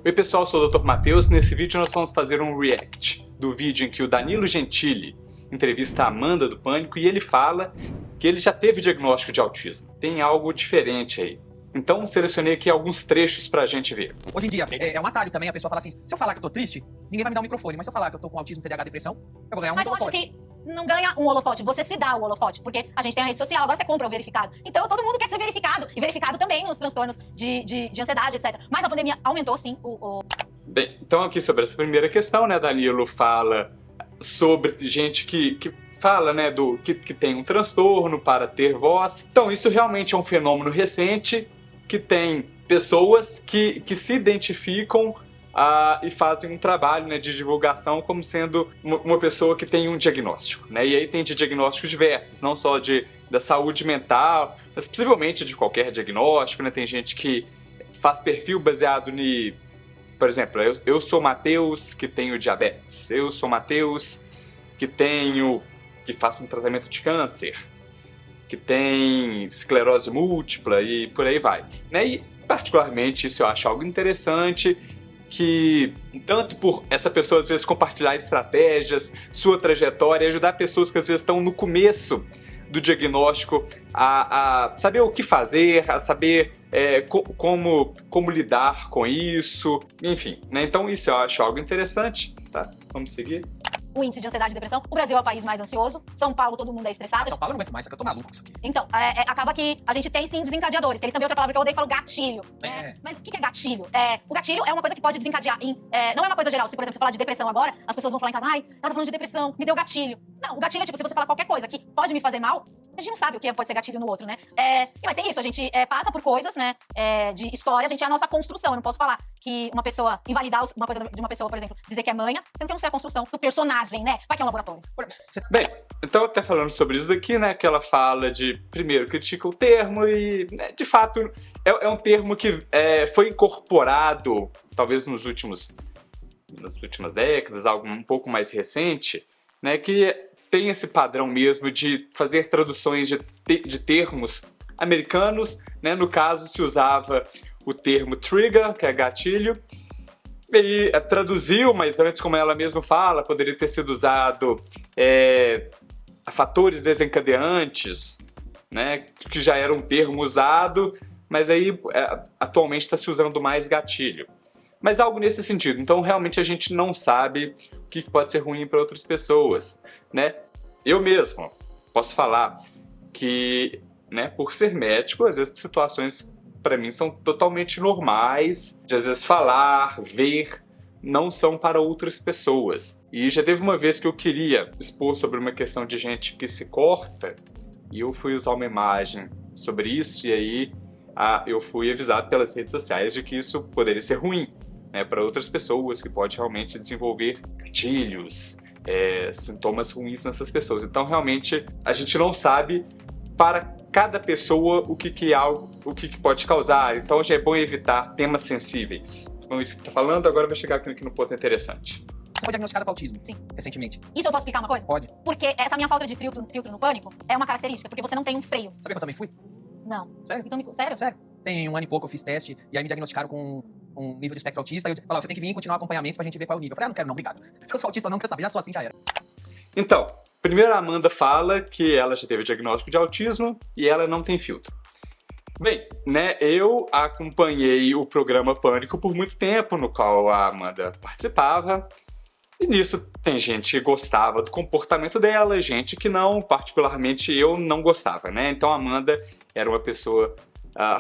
Oi pessoal, eu sou o Dr. Matheus. Nesse vídeo nós vamos fazer um react do vídeo em que o Danilo Gentili entrevista a Amanda do Pânico e ele fala que ele já teve diagnóstico de autismo. Tem algo diferente aí. Então selecionei aqui alguns trechos pra gente ver. Hoje em dia é um atalho também a pessoa falar assim, se eu falar que eu tô triste, ninguém vai me dar um microfone, mas se eu falar que eu tô com autismo, TDAH, depressão, eu vou ganhar um holofote. Mas eu acho que não ganha um holofote, você se dá o holofote, porque a gente tem a rede social, agora você compra o verificado. Então todo mundo quer ser verificado, e verificado também nos transtornos de ansiedade, etc. Mas a pandemia aumentou sim Bem, então aqui sobre essa primeira questão, né, Danilo fala sobre gente que fala, né, que tem um transtorno para ter voz. Então isso realmente é um fenômeno recente, que tem pessoas que se identificam e fazem um trabalho, né, de divulgação como sendo uma pessoa que tem um diagnóstico, né? E aí tem de diagnósticos diversos, não só da saúde mental, mas possivelmente de qualquer diagnóstico, né? Tem gente que faz perfil baseado em, por exemplo, eu sou Matheus que tenho diabetes, eu sou Matheus que faço um tratamento de câncer, que tem esclerose múltipla e por aí vai, né? E particularmente isso eu acho algo interessante, que tanto por essa pessoa às vezes compartilhar estratégias, sua trajetória, ajudar pessoas que às vezes estão no começo do diagnóstico a saber o que fazer, a saber como lidar com isso, enfim, né? Então isso eu acho algo interessante, tá? Vamos seguir. o índice de ansiedade e depressão. O Brasil é o país mais ansioso. São Paulo, todo mundo é estressado. São Paulo eu não aguento mais, só que eu tô maluco com isso aqui. Então, acaba que a gente tem sim desencadeadores, que eles também outra palavra que eu odeio, falo gatilho. Mas o que é gatilho? O gatilho é uma coisa que pode desencadear não é uma coisa geral. Se, por exemplo, você falar de depressão agora, as pessoas vão falar em casa, ai, ela tá falando de depressão, me deu gatilho. Não, o gatilho é tipo, se você falar qualquer coisa que pode me fazer mal, a gente não sabe o que pode ser gatilho no outro, né? Mas tem isso, a gente passa por coisas, né, de história, a gente é a nossa construção. Eu não posso falar que uma pessoa, invalidar uma coisa de uma pessoa, por exemplo, dizer que é manha, sendo que eu não sei a construção do personagem, né? Vai que é um laboratório. Bem, então até falando sobre isso daqui, né, que ela fala de, primeiro, critica o termo e, né, de fato, é um termo que foi incorporado, talvez nas últimas décadas, algo um pouco mais recente, né, que tem esse padrão mesmo de fazer traduções de termos americanos, né, no caso se usava o termo trigger, que é gatilho, e traduziu, mas antes, como ela mesma fala, poderia ter sido usado fatores desencadeantes, né, que já era um termo usado, mas aí atualmente está se usando mais gatilho. Mas algo nesse sentido. Então, realmente, a gente não sabe o que pode ser ruim para outras pessoas, né? Eu mesmo posso falar que, né, por ser médico, às vezes situações para mim são totalmente normais, de às vezes falar, ver, não são para outras pessoas. E já teve uma vez que eu queria expor sobre uma questão de gente que se corta, e eu fui usar uma imagem sobre isso, e aí eu fui avisado pelas redes sociais de que isso poderia ser ruim, né, para outras pessoas, que pode realmente desenvolver gatilhos, sintomas ruins nessas pessoas. Então, realmente, a gente não sabe para cada pessoa o que pode causar. Então, já é bom evitar temas sensíveis. Então, isso que tá falando, agora vai chegar aqui no ponto interessante. Você foi diagnosticada com autismo? Sim. Recentemente? Isso eu posso explicar uma coisa? Pode. Porque essa minha falta de filtro no pânico é uma característica, porque você não tem um freio. Sabia que eu também fui? Não. Sério? Então, sério? Sério. Tem um ano e pouco eu fiz teste, e aí me diagnosticaram com um nível de espectro autista, e eu falaram, você tem que vir e continuar o acompanhamento pra gente ver qual é o nível. Eu falei, não quero não, obrigado. Se eu sou autista ou não, quero saber, já sou assim, já era. Então, primeiro a Amanda fala que ela já teve diagnóstico de autismo e ela não tem filtro. Bem, né, eu acompanhei o programa Pânico por muito tempo, no qual a Amanda participava, e nisso tem gente que gostava do comportamento dela, gente que não, particularmente eu não gostava, né? Então a Amanda era uma pessoa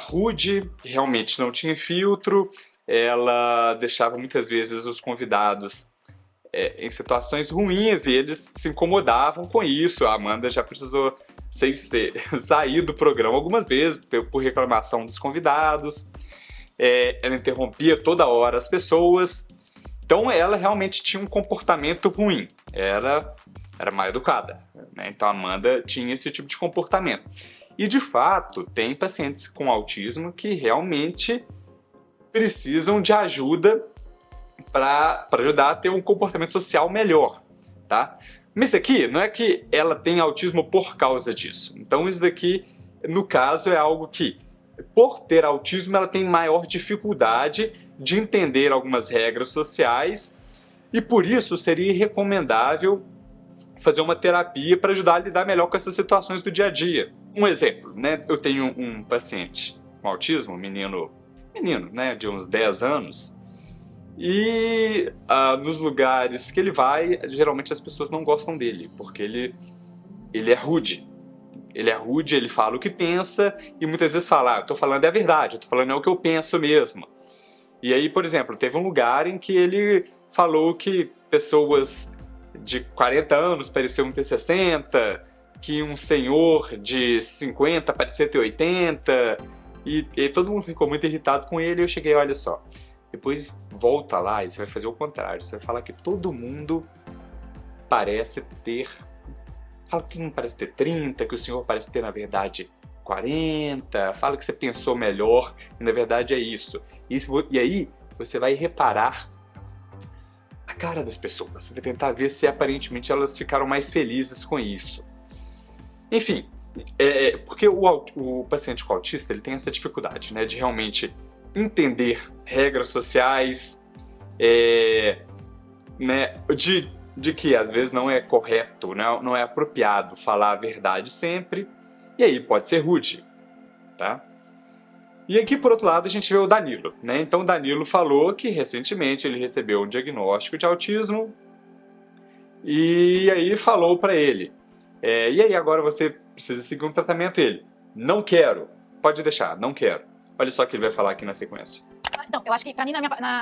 rude, realmente não tinha filtro, ela deixava muitas vezes os convidados em situações ruins e eles se incomodavam com isso. A Amanda já precisou sair do programa algumas vezes por reclamação dos convidados, ela interrompia toda hora as pessoas, então ela realmente tinha um comportamento ruim, era mal educada, né? Então a Amanda tinha esse tipo de comportamento. E de fato, tem pacientes com autismo que realmente precisam de ajuda para ajudar a ter um comportamento social melhor, tá? Mas aqui não é que ela tem autismo por causa disso. Então isso daqui, no caso, é algo que, por ter autismo, ela tem maior dificuldade de entender algumas regras sociais e por isso seria recomendável fazer uma terapia para ajudar a lidar melhor com essas situações do dia a dia. Um exemplo, né? Eu tenho um paciente com autismo, um menino, né, de uns 10 anos, e nos lugares que ele vai, geralmente as pessoas não gostam dele, porque ele é rude. Ele é rude, ele fala o que pensa e muitas vezes fala, eu tô falando é a verdade, eu tô falando é o que eu penso mesmo. E aí, por exemplo, teve um lugar em que ele falou que pessoas de 40 anos pareciam ter 60, que um senhor de 50 parecia ter 80, e todo mundo ficou muito irritado com ele e eu cheguei, olha só, depois volta lá e você vai fazer o contrário, você vai falar que todo mundo parece ter... Fala que não parece ter 30, que o senhor parece ter, na verdade, 40. Fala que você pensou melhor e, na verdade, é isso. E aí, você vai reparar a cara das pessoas. Você vai tentar ver se, aparentemente, elas ficaram mais felizes com isso. Enfim, porque o paciente com autista ele tem essa dificuldade, né, de realmente entender regras sociais, né, de que às vezes não é correto, não é apropriado falar a verdade sempre, e aí pode ser rude, tá? E aqui, por outro lado, a gente vê o Danilo, né? Então o Danilo falou que recentemente ele recebeu um diagnóstico de autismo e aí falou pra ele, e aí agora você precisa seguir um tratamento? Ele, não quero, pode deixar, não quero. Olha só o que ele vai falar aqui na sequência. Então, eu acho que pra mim,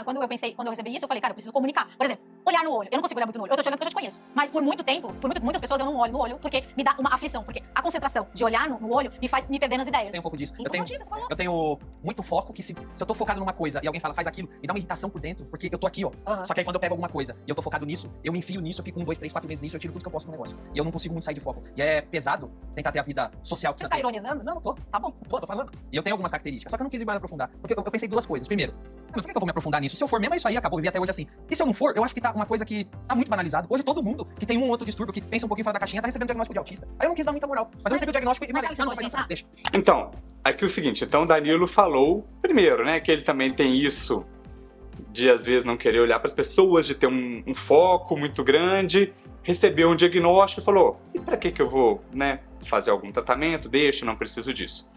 quando eu recebi isso, eu falei, cara, eu preciso comunicar. Por exemplo, olhar no olho. Eu não consigo olhar muito no olho. Eu tô te olhando porque eu já te conheço. Mas por muito tempo, muitas pessoas eu não olho no olho porque me dá uma aflição. Porque a concentração de olhar no olho me faz me perder nas ideias. Eu tenho um pouco disso. Então, Eu tenho muito foco que se eu tô focado numa coisa e alguém fala, faz aquilo, me dá uma irritação por dentro, porque eu tô aqui, ó. Só que aí quando eu pego alguma coisa e eu tô focado nisso, eu me enfio nisso, eu fico 1, 2, 3, 4 meses nisso, eu tiro tudo que eu posso pro negócio. E eu não consigo muito sair de foco. E é pesado tentar ter a vida social que você você tá tem. ironizando? Não, tô. Tá bom. Tô falando. E eu tenho algumas características, só que eu não quis ir mais aprofundar. Porque eu pensei duas coisas. Primeiro, por que eu vou me aprofundar nisso? Se eu for mesmo, é isso aí, acabou, vivi até hoje assim. E se eu não for, eu acho que tá uma coisa que tá muito banalizado. Hoje todo mundo que tem um ou outro distúrbio, que pensa um pouquinho fora da caixinha, tá recebendo diagnóstico de autista. Aí eu não quis dar muita moral. Mas eu recebi o diagnóstico e falei, não, deixa. Então, aqui o seguinte, então o Danilo falou, primeiro, né, que ele também tem isso de às vezes não querer olhar para as pessoas, de ter um foco muito grande, recebeu um diagnóstico e falou, e para que eu vou, né, fazer algum tratamento? Deixa, não preciso disso.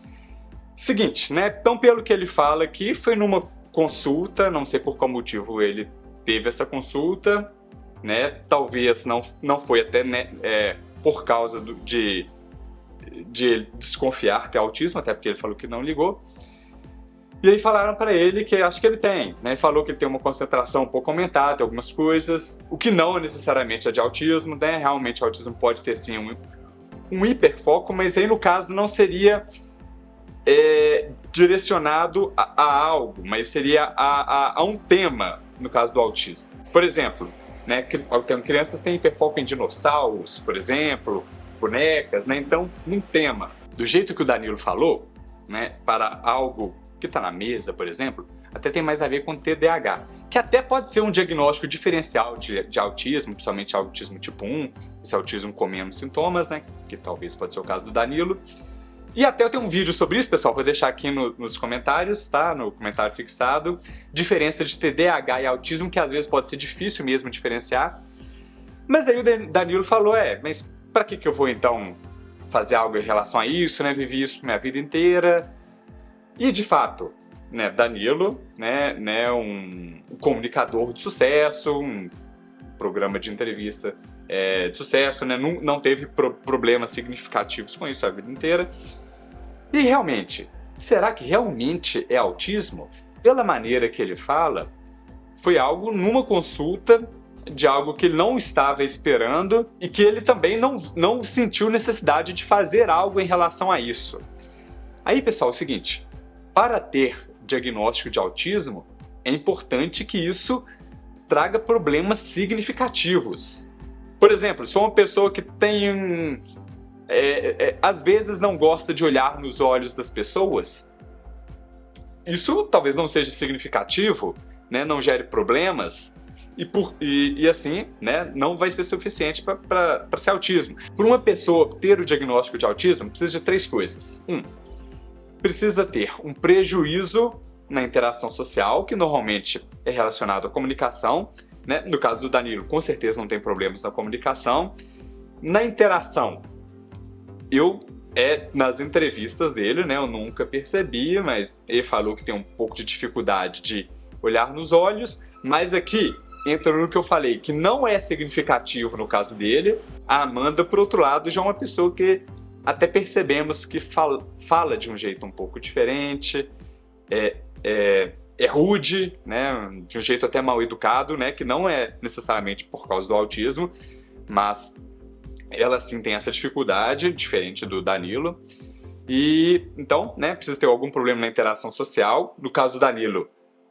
Seguinte, né, então pelo que ele fala aqui, foi numa consulta, não sei por qual motivo ele teve essa consulta, né, talvez não foi até, né, por causa de ele desconfiar ter autismo, até porque ele falou que não ligou. E aí falaram para ele que acho que ele tem, né? Falou que ele tem uma concentração um pouco aumentada, tem algumas coisas, o que não necessariamente é de autismo, né? Realmente o autismo pode ter sim um hiperfoco, mas aí no caso não seria direcionado a algo, mas seria a um tema, no caso do autismo. Por exemplo, né? Crianças têm hiperfoco em dinossauros, por exemplo, bonecas, né? Então, num tema, do jeito que o Danilo falou, né? Para algo que está na mesa, por exemplo, até tem mais a ver com TDAH, que até pode ser um diagnóstico diferencial de autismo, principalmente autismo tipo 1, esse autismo com menos sintomas, né, que talvez pode ser o caso do Danilo. E até eu tenho um vídeo sobre isso, pessoal, vou deixar aqui nos comentários, tá, no comentário fixado, diferença de TDAH e autismo, que às vezes pode ser difícil mesmo diferenciar. Mas aí o Danilo falou, mas para que eu vou então fazer algo em relação a isso, né, vivi isso minha vida inteira. E de fato, né, Danilo, né, um comunicador de sucesso, um programa de entrevista de sucesso, né, não teve problemas significativos com isso a vida inteira. E realmente, será que realmente é autismo? Pela maneira que ele fala, foi algo numa consulta de algo que ele não estava esperando e que ele também não sentiu necessidade de fazer algo em relação a isso. Aí, pessoal, é o seguinte, para ter diagnóstico de autismo, é importante que isso traga problemas significativos. Por exemplo, se for uma pessoa que tem, às vezes não gosta de olhar nos olhos das pessoas, isso talvez não seja significativo, né, não gere problemas, e assim, né, não vai ser suficiente para ser autismo. Para uma pessoa ter o diagnóstico de autismo, precisa de 3 coisas. Precisa ter um prejuízo, na interação social, que normalmente é relacionado à comunicação, né? No caso do Danilo, com certeza não tem problemas na comunicação. Na interação, nas entrevistas dele, né, eu nunca percebi, mas ele falou que tem um pouco de dificuldade de olhar nos olhos, mas aqui entra no que eu falei, que não é significativo no caso dele. A Amanda, por outro lado, já é uma pessoa que até percebemos que fala de um jeito um pouco diferente, é rude, né, de um jeito até mal educado, né, que não é necessariamente por causa do autismo, mas ela sim tem essa dificuldade, diferente do Danilo. E então, né, precisa ter algum problema na interação social. No caso do Danilo,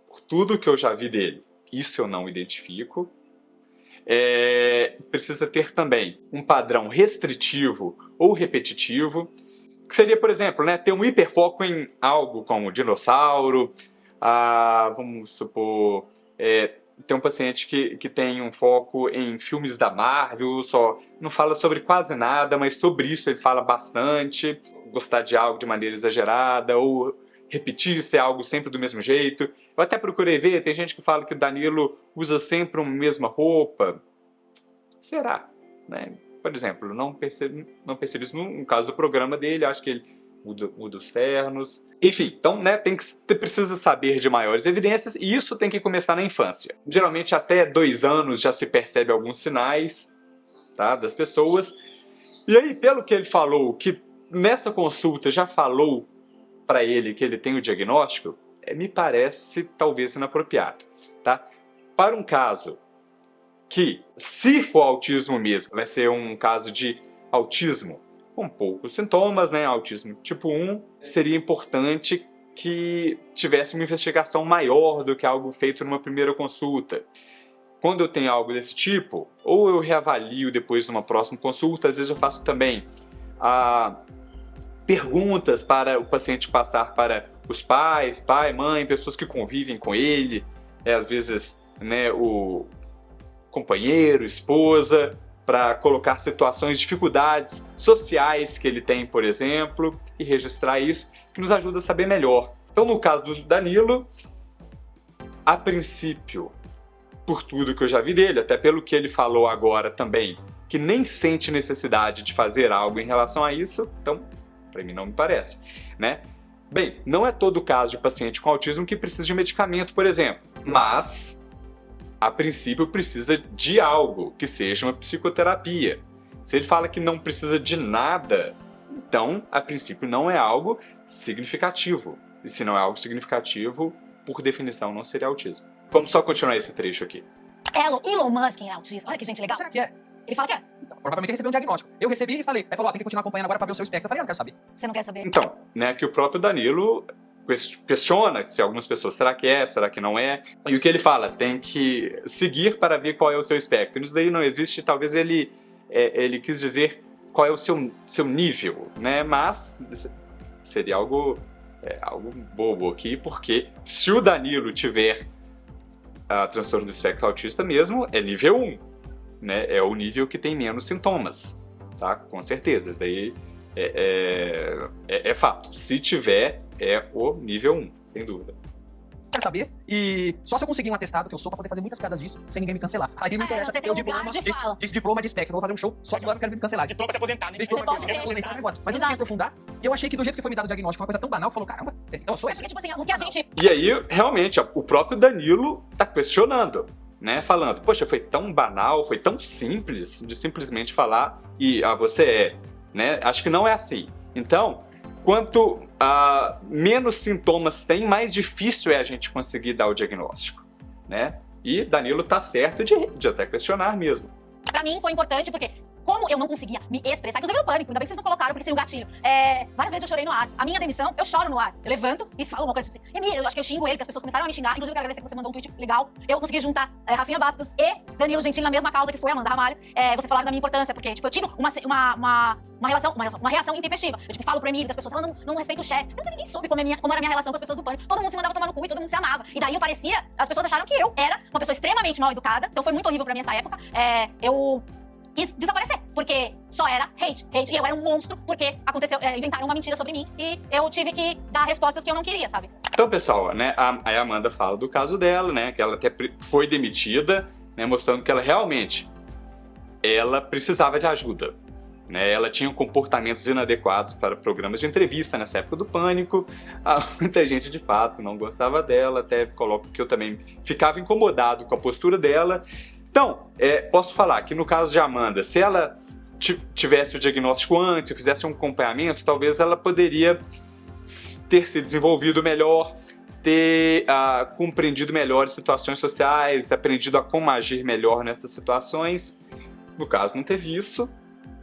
por tudo que eu já vi dele, isso eu não identifico. Precisa ter também um padrão restritivo ou repetitivo, que seria, por exemplo, né, ter um hiperfoco em algo como dinossauro. Vamos supor, tem um paciente que tem um foco em filmes da Marvel, só não fala sobre quase nada, mas sobre isso ele fala bastante. Gostar de algo de maneira exagerada, ou repetir ser algo sempre do mesmo jeito. Eu até procurei ver, tem gente que fala que o Danilo usa sempre a mesma roupa. Será? Né? Por exemplo, não percebi isso no caso do programa dele, acho que ele muda os ternos. Enfim, então, né, precisa saber de maiores evidências, e isso tem que começar na infância. Geralmente até 2 anos já se percebe alguns sinais, tá, das pessoas. E aí, pelo que ele falou, que nessa consulta já falou para ele que ele tem o diagnóstico, me parece talvez inapropriado, tá? Para um caso que, se for autismo mesmo, vai ser um caso de autismo com poucos sintomas, né? Autismo tipo 1, seria importante que tivesse uma investigação maior do que algo feito numa primeira consulta. Quando eu tenho algo desse tipo, ou eu reavalio depois numa próxima consulta, às vezes eu faço também perguntas para o paciente passar para os pais, pai, mãe, pessoas que convivem com ele, às vezes, né, o companheiro, esposa, para colocar situações, dificuldades sociais que ele tem, por exemplo, e registrar isso, que nos ajuda a saber melhor. Então, no caso do Danilo, a princípio, por tudo que eu já vi dele, até pelo que ele falou agora também, que nem sente necessidade de fazer algo em relação a isso, então, para mim não me parece, né? Bem, não é todo caso de paciente com autismo que precisa de medicamento, por exemplo, mas a princípio precisa de algo, que seja uma psicoterapia. Se ele fala que não precisa de nada, então, a princípio, não é algo significativo. E se não é algo significativo, por definição, não seria autismo. Vamos só continuar esse trecho aqui. Elon Musk é autista. Olha que gente legal. Será que é? Ele fala que é. Então, provavelmente ele recebeu um diagnóstico. Eu recebi e falei. Aí falou, tem que continuar acompanhando agora pra ver o seu espectro. Eu falei, não quero saber. Você não quer saber? Então, né, que o próprio Danilo questiona se algumas pessoas, será que é, será que não é? E o que ele fala, tem que seguir para ver qual é o seu espectro. Isso daí não existe, talvez ele quis dizer qual é o seu nível, né? Mas seria algo bobo aqui, porque se o Danilo tiver transtorno do espectro autista mesmo, é nível 1, né? É o nível que tem menos sintomas, tá? Com certeza, isso daí é fato. Se tiver, é o nível 1, sem dúvida. Quero saber, e só se eu conseguir um atestado que eu sou pra poder fazer muitas piadas disso, sem ninguém me cancelar. Aí não interessa, você tem eu um diploma lugar de fala. diploma de espectro, eu vou fazer um show só que agora eu quero me cancelar. Diploma pra se aposentar, né? Diploma pode que eu quero ter. aposentar agora. Mas eu não quis aprofundar, e eu achei que do jeito que foi me dado o diagnóstico foi uma coisa tão banal que falou, caramba, então eu sou É esse. porque, tipo assim, o que a gente... E aí, realmente, o próprio Danilo tá questionando, né? Falando, poxa, foi tão banal, foi tão simples de simplesmente falar e você é, né? Acho que não é assim. Então, quanto menos sintomas tem, mais difícil é a gente conseguir dar o diagnóstico, né? E Danilo tá certo de até questionar mesmo. Pra mim foi importante porque, como eu não conseguia me expressar, inclusive no pânico, ainda bem que vocês não colocaram porque seria um gatilho. Várias vezes eu chorei no ar. A minha demissão, eu choro no ar. Eu levanto e falo uma coisa assim. Emílio, eu acho que eu xingo ele, porque as pessoas começaram a me xingar. Inclusive, eu quero agradecer que você mandou um tweet legal. Eu consegui juntar Rafinha Bastos e Danilo Gentili na mesma causa, que foi a Amanda Ramalho. Vocês falaram da minha importância, porque, tipo, eu tive uma reação intempestiva. Eu, tipo, falo pro Emílio, das pessoas, ela não respeita o chefe. Nunca ninguém soube como era a minha relação com as pessoas do pânico. Todo mundo se mandava tomar no cu e todo mundo se amava. E daí eu parecia, as pessoas acharam que eu era uma pessoa extremamente mal educada. Então foi muito horrível pra mim essa época. quis desaparecer, porque só era hate, e eu era um monstro, porque inventaram uma mentira sobre mim, e eu tive que dar respostas que eu não queria, sabe? Então, pessoal, né, a Amanda fala do caso dela, né, que ela até foi demitida, né, mostrando que ela realmente precisava de ajuda. Né, ela tinha comportamentos inadequados para programas de entrevista nessa época do pânico. Muita gente, de fato, não gostava dela, até coloco que eu também ficava incomodado com a postura dela. Então, posso falar que no caso de Amanda, se ela tivesse o diagnóstico antes, fizesse um acompanhamento, talvez ela poderia ter se desenvolvido melhor, ter compreendido melhor as situações sociais, aprendido a como agir melhor nessas situações. No caso, não teve isso,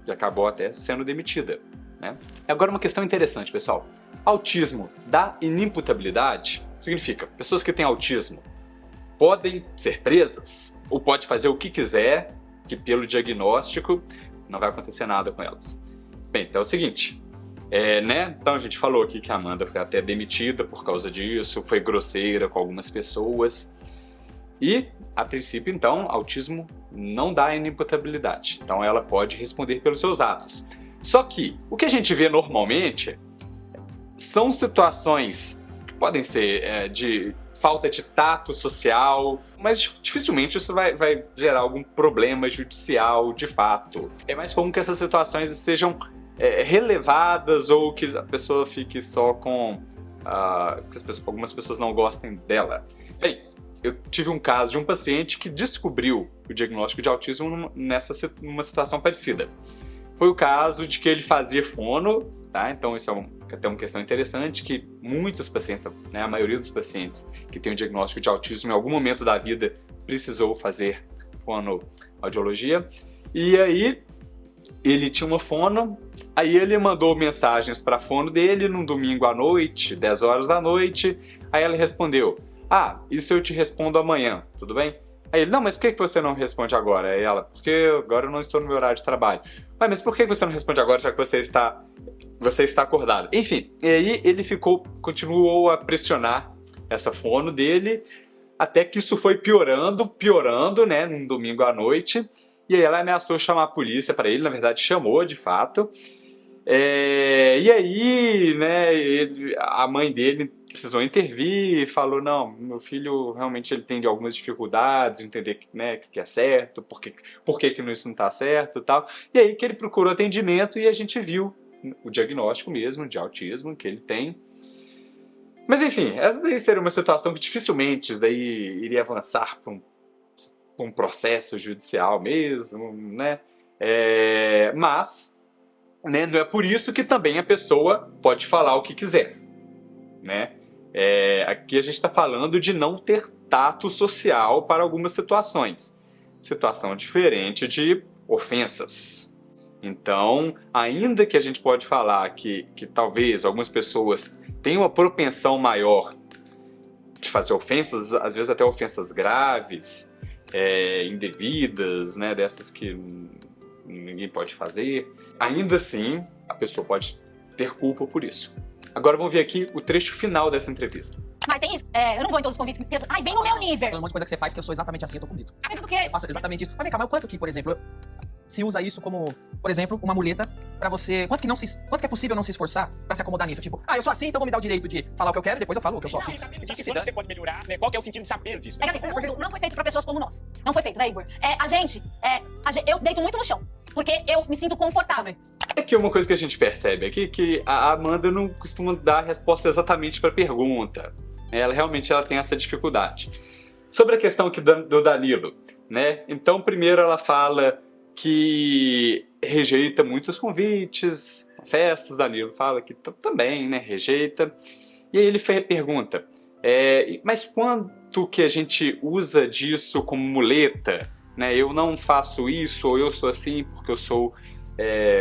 e acabou até sendo demitida. Né? Agora, uma questão interessante, pessoal. Autismo dá inimputabilidade? Significa, pessoas que têm autismo podem ser presas ou pode fazer o que quiser, que pelo diagnóstico não vai acontecer nada com elas. Bem, então é o seguinte, né? Então a gente falou aqui que a Amanda foi até demitida por causa disso, foi grosseira com algumas pessoas e, a princípio, então, autismo não dá inimputabilidade. Então ela pode responder pelos seus atos. Só que o que a gente vê normalmente são situações que podem ser de falta de tato social, mas dificilmente isso vai gerar algum problema judicial de fato. É mais comum que essas situações sejam relevadas ou que a pessoa fique só com... que algumas pessoas não gostem dela. Bem, eu tive um caso de um paciente que descobriu o diagnóstico de autismo numa situação parecida. Foi o caso de que ele fazia fono, tá? Então isso é até uma questão interessante, que muitos pacientes, né, a maioria dos pacientes que tem o diagnóstico de autismo em algum momento da vida precisou fazer fonoaudiologia. E aí ele tinha uma fono, aí ele mandou mensagens para a fono dele num domingo à noite, 10 horas da noite, aí ela respondeu: isso eu te respondo amanhã, tudo bem? Aí ele: não, mas por que você não responde agora? Aí ela: porque agora eu não estou no meu horário de trabalho. Mas por que você não responde agora, já que você está acordado? Enfim, e aí ele continuou a pressionar essa fono dele, até que isso foi piorando, né, num domingo à noite, e aí ela ameaçou chamar a polícia para ele, na verdade chamou de fato, e aí, né, a mãe dele precisou intervir e falou: não, meu filho realmente ele tem algumas dificuldades, entender que é certo, por que isso não está certo e tal. E aí que ele procurou atendimento e a gente viu o diagnóstico mesmo de autismo que ele tem. Mas enfim, essa daí seria uma situação que dificilmente isso daí iria avançar para um processo judicial mesmo, né? Mas, né, não é por isso que também a pessoa pode falar o que quiser, né? Aqui a gente está falando de não ter tato social para algumas situações. Situação diferente de ofensas. Então, ainda que a gente pode falar que talvez algumas pessoas tenham uma propensão maior de fazer ofensas, às vezes até ofensas graves, indevidas, né, dessas que ninguém pode fazer, ainda assim a pessoa pode ter culpa por isso. Agora vamos ver aqui o trecho final dessa entrevista. Mas tem isso, eu não vou em todos os convites. Ai, vem no meu nível. Foi um monte de coisa que você faz que eu sou exatamente assim, eu tô com medo. Medo do quê? Eu faço exatamente isso. Mas vem cá, mas quanto que, por exemplo, se usa isso como, por exemplo, uma muleta pra você... Quanto que é possível não se esforçar pra se acomodar nisso? Tipo, eu sou assim, então vou me dar o direito de falar o que eu quero e depois eu falo o que eu sou autista. Saber disso, quando você pode melhorar, né? Qual que é o sentido de saber disso? É que assim, o mundo não foi feito pra pessoas como nós. Não foi feito, né, Igor? Eu deito muito no chão, porque eu me sinto confortável. É que uma coisa que a gente percebe aqui é que a Amanda não costuma dar a resposta exatamente pra pergunta. Ela realmente tem essa dificuldade. Sobre a questão aqui do Danilo, né? Então, primeiro ela fala que rejeita muitos convites, festas. Danilo fala que também, né? Rejeita. E aí ele pergunta: mas quanto que a gente usa disso como muleta? Né? Eu não faço isso, ou eu sou assim porque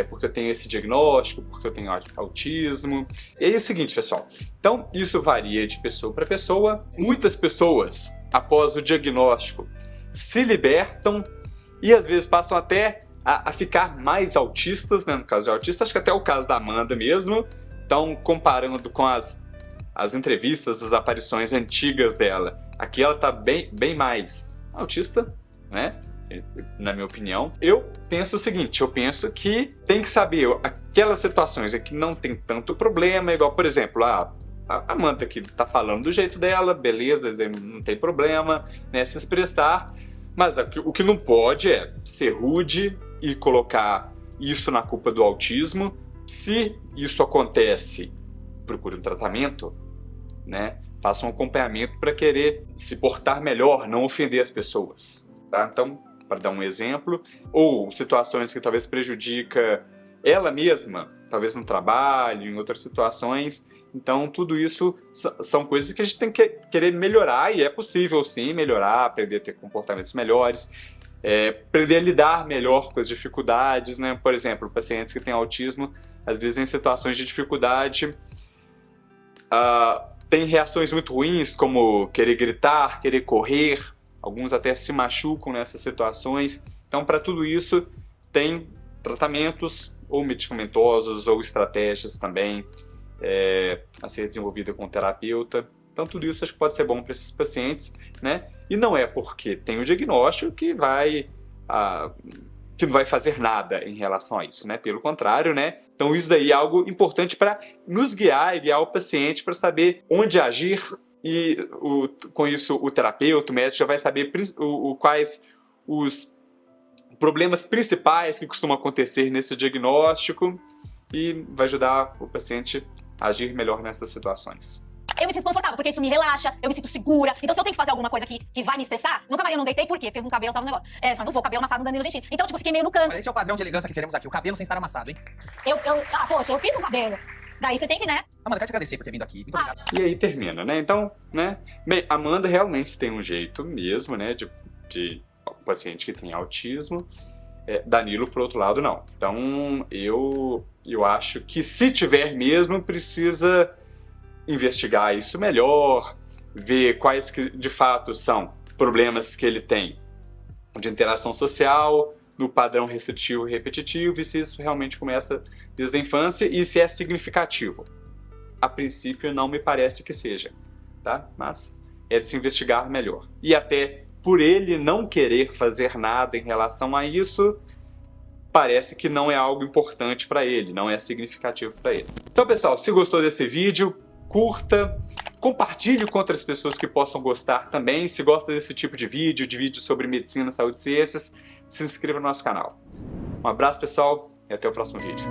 porque eu tenho esse diagnóstico, porque eu tenho autismo. E aí é o seguinte, pessoal. Então, isso varia de pessoa para pessoa. Muitas pessoas, após o diagnóstico, se libertam e às vezes passam até a ficar mais autistas, né? No caso de autista, acho que até é o caso da Amanda mesmo. Então, comparando com as entrevistas, as aparições antigas dela, aqui ela está bem mais autista, né? na minha opinião. Eu penso o seguinte, eu penso que tem que saber aquelas situações em que não tem tanto problema, igual, por exemplo, a Amanda que tá falando do jeito dela, beleza, não tem problema, né, se expressar, mas o que não pode é ser rude e colocar isso na culpa do autismo. Se isso acontece, procure um tratamento, né? Faça um acompanhamento para querer se portar melhor, não ofender as pessoas, tá? Então, para dar um exemplo, ou situações que talvez prejudica ela mesma, talvez no trabalho, em outras situações. Então, tudo isso são coisas que a gente tem que querer melhorar, e é possível sim melhorar, aprender a ter comportamentos melhores, aprender a lidar melhor com as dificuldades, né? Por exemplo, pacientes que têm autismo, às vezes em situações de dificuldade, tem reações muito ruins, como querer gritar, querer correr, alguns até se machucam nessas situações. Então, para tudo isso, tem tratamentos ou medicamentosos ou estratégias também a ser desenvolvida com o terapeuta. Então, tudo isso acho que pode ser bom para esses pacientes, né? E não é porque tem o diagnóstico que não vai fazer nada em relação a isso, né? Pelo contrário, né? Então, isso daí é algo importante para nos guiar e guiar o paciente para saber onde agir, e com isso o terapeuta, o médico já vai saber quais os problemas principais que costumam acontecer nesse diagnóstico e vai ajudar o paciente a agir melhor nessas situações. Eu me sinto confortável, porque isso me relaxa, eu me sinto segura. Então, se eu tenho que fazer alguma coisa que vai me estressar, nunca mais eu não deitei, por quê? Porque com o cabelo tava um negócio. Não vou, o cabelo amassado no Danilo Gentili. Então, tipo, eu fiquei meio no canto. Mas esse é o padrão de elegância que queremos aqui, o cabelo sem estar amassado, hein? Poxa, eu fiz o cabelo. Daí você tem que, né? Amanda, quero te agradecer por ter vindo aqui. Muito obrigado. E aí termina, né? Então, né? Bem, a Amanda realmente tem um jeito mesmo, né? De um paciente que tem autismo. Danilo, por outro lado, não. Então, eu acho que se tiver mesmo, precisa investigar isso melhor, ver quais que de fato são problemas que ele tem de interação social, no padrão restritivo e repetitivo, e se isso realmente começa desde a infância e se é significativo. A princípio não me parece que seja, tá? Mas é de se investigar melhor. E até por ele não querer fazer nada em relação a isso, parece que não é algo importante para ele, não é significativo para ele. Então, pessoal, se gostou desse vídeo, curta, compartilhe com outras pessoas que possam gostar também. Se gosta desse tipo de vídeo sobre medicina, saúde e ciências, se inscreva no nosso canal. Um abraço, pessoal, e até o próximo vídeo.